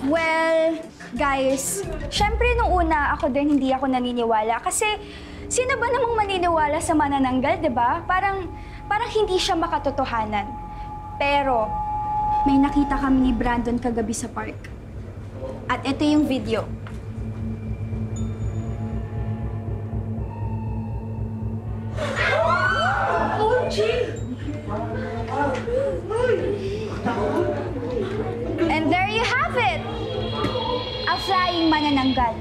Well, guys, syempre nung una ako din hindi ako naniniwala kasi sino ba namang maniniwala sa manananggal, 'di ba? Parang hindi siya makatotohanan. Pero may nakita kami ni Brandon kagabi sa park. At ito yung video. And there you have it! A flying manananggal.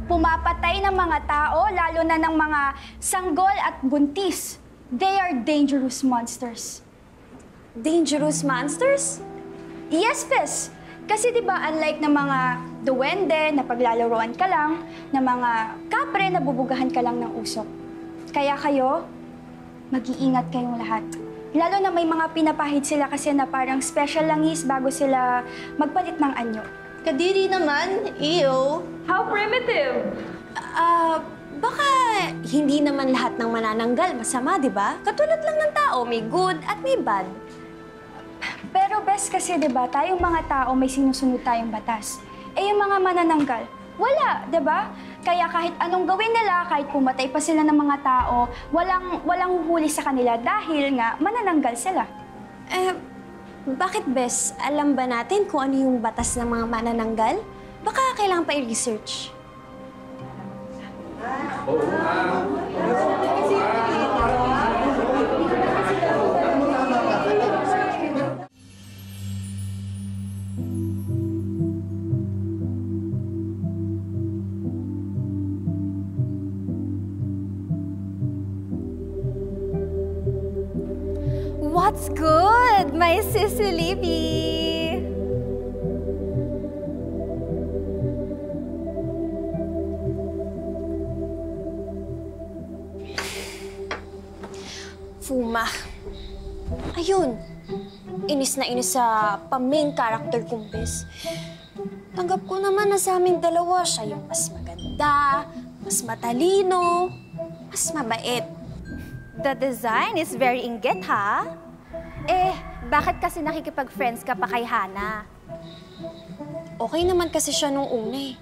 Pumapatay ng mga tao, lalo na ng mga sanggol at buntis. They are dangerous monsters. Dangerous monsters? Yes, Fes. Kasi di ba unlike ng mga duwende na paglalaroan ka lang, ng mga kapre na bubugahan ka lang ng usok. Kaya kayo, mag-iingat kayong lahat. Lalo na may mga pinapahid sila kasi na parang special langis bago sila magpalit ng anyo. Kadiri naman, iyo. How primitive! Baka hindi naman lahat ng manananggal masama, di ba? Katulad lang ng tao, may good at may bad. Pero best kasi, di ba, tayong mga tao may sinusunod tayong batas. Eh yung mga manananggal, wala, di ba? Kaya kahit anong gawin nila, kahit pumatay pa sila ng mga tao, walang huhuli sa kanila dahil nga manananggal sila. Bakit, Bes? Alam ba natin kung ano yung batas ng mga manananggal? Baka kailangan pa i-research. What's good, my sissy Libby? Fuma. Ayun. Inis na inis sa pa-main character kong Bes. Tanggap ko naman na sa aming dalawa siya yung mas maganda, mas matalino, mas mabait. The design is very inggit, ha? Eh, bakit kasi nakikipag-friends ka pa kay Hana? Okay naman kasi siya nung una eh.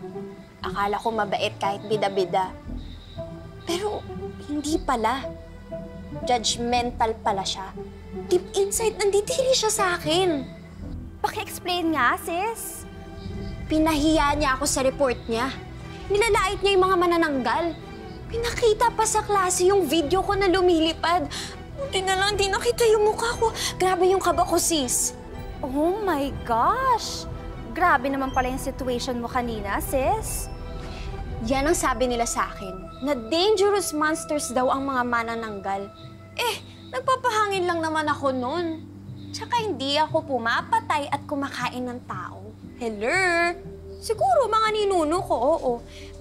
Akala ko mabait kahit bida-bida. Pero hindi pala. Judgmental pala siya. Deep inside, nandidiri siya sa akin. Paki-explain nga, sis. Pinahiya niya ako sa report niya. Nilalait niya yung mga manananggal. Pinakita pa sa klase yung video ko na lumilipad. Buti na lang, di nakita yung mukha ko. Grabe yung kaba ko, sis. Oh my gosh! Grabe naman pala yung situation mo kanina, sis. Yan ang sabi nila sa akin, na dangerous monsters daw ang mga manananggal. Eh, nagpapahangin lang naman ako nun. Tsaka hindi ako pumapatay at kumakain ng tao. Hello? Siguro mga ninuno ko, oo.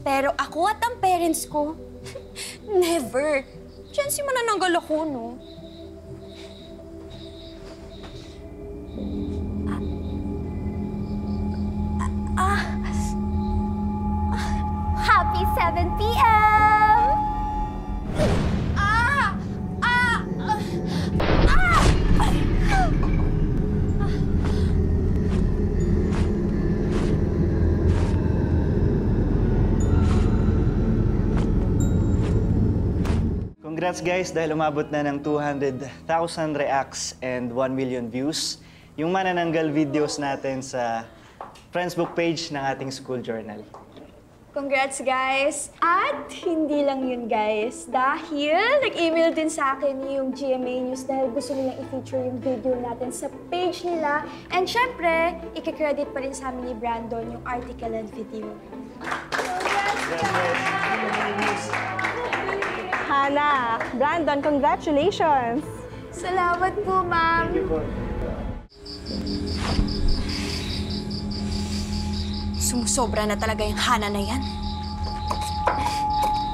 Pero ako at ang parents ko, never. Diyan si manananggal ako, no? Happy 7 p.m! Congrats guys dahil umabot na ng 200,000 reacts and 1 million views yung manananggal videos natin sa Friendsbook page ng ating school journal. Congrats, guys! At hindi lang yun, guys. Dahil nag-email din sa akin yung GMA News dahil gusto nilang i-feature yung video natin sa page nila. And syempre, i-credit pa rin sa amin ni Brandon yung article and video. Congrats, guys! Hana, Brandon, congratulations! Salamat po, ma'am! Sumusobra na talaga yung Hana na yan.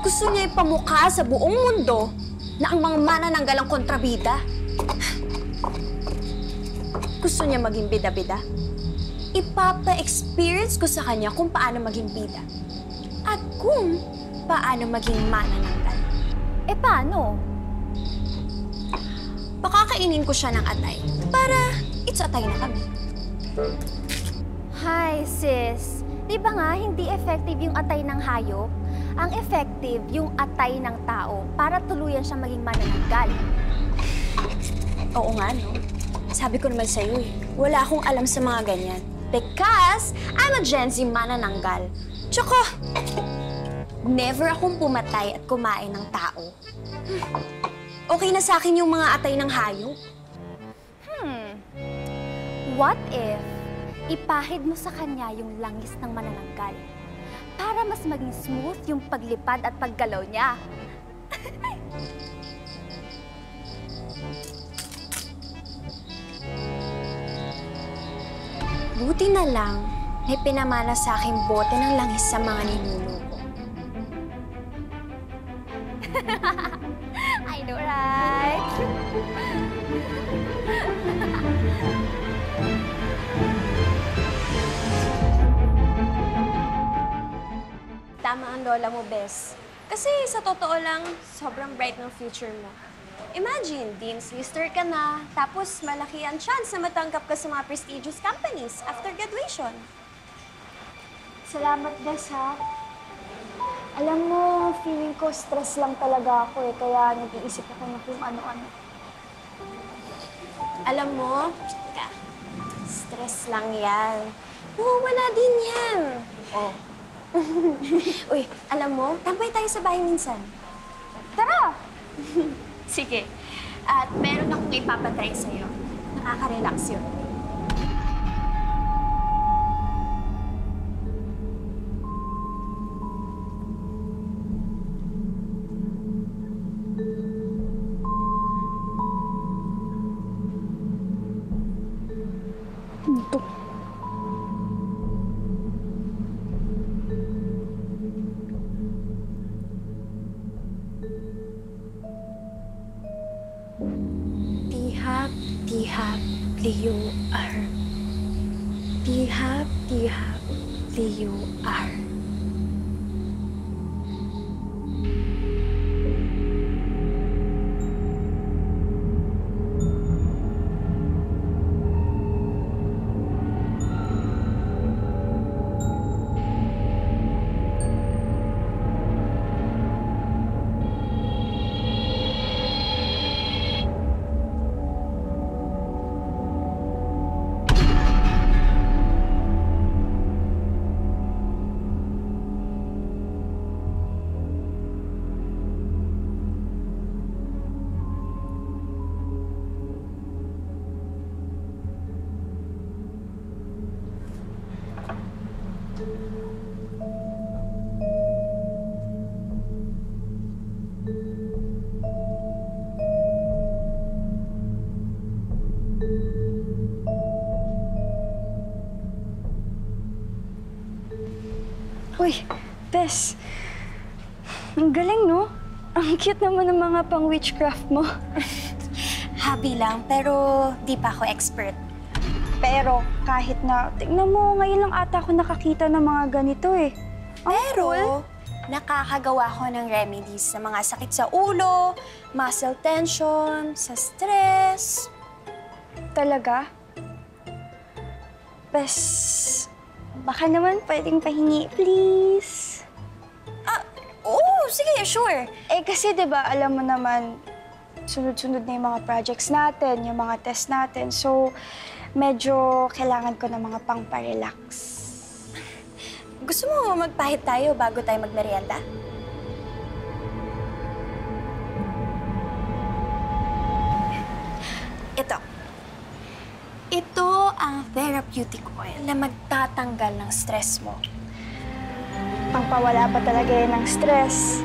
Gusto niya ipamukha sa buong mundo na ang mga manananggal ang kontrabida. Gusto niya maging bida-bida. Ipapa-experience ko sa kanya kung paano maging bida. At kung paano maging manananggal. Eh, paano? Pakakainin ko siya ng atay para it's atay na kami. Hi, sis. Di ba nga, hindi effective yung atay ng hayop? Ang effective yung atay ng tao para tuluyan siyang maging manananggal. Oo nga, no? Sabi ko naman sa'yo eh, wala akong alam sa mga ganyan. Because I'm a Gen Z manananggal. Tsaka, never akong pumatay at kumain ng tao. Okay na sa akin yung mga atay ng hayop. What if ipahid mo sa kanya yung langis ng manananggal para mas maging smooth yung paglipad at paggalaw niya? Buti na lang, may pinamana sa aking bote ng langis sa mga ninuno ko. I know, right? Tama ang lola mo, Bes. Kasi sa totoo lang, sobrang bright ng future mo. Imagine, Dean's Lister ka na, tapos malaki ang chance na matanggap ka sa mga prestigious companies after graduation. Salamat, Des, ha? Alam mo, feeling ko stress lang talaga ako eh, kaya nag-iisip ako ng kung ano-ano. Alam mo, stress lang yan. Wala din yan. Oh. Uy, alam mo, tambay tayo sa bahay minsan. Tara! Sige. At meron akong ipapatry sa'yo. Nakaka-relax yun. Tihap, tihap, liu-ar. Tihap, tihap, liu-ar. Uy, Bes. Ang galing, no? Ang cute naman ng mga pang-witchcraft mo. Hobby lang, pero di pa ako expert. Pero kahit na, tingnan mo, ngayon lang ata ako nakakita ng mga ganito eh. Ang Pero, cool. nakakagawa ko ng remedies sa mga sakit sa ulo, muscle tension, sa stress. Talaga? Bes, baka naman pwedeng pahingi, please. Oo, sige, sure. Eh kasi 'di ba alam mo naman, sunod-sunod na yung mga projects natin, yung mga test natin. So, medyo kailangan ko ng mga pang-parelax. Gusto mo magpahit tayo bago tayo magmerienda? Ito. Ito ang therapeutic oil na magtatanggal ng stress mo. Pangpawala pa talaga yan ng stress.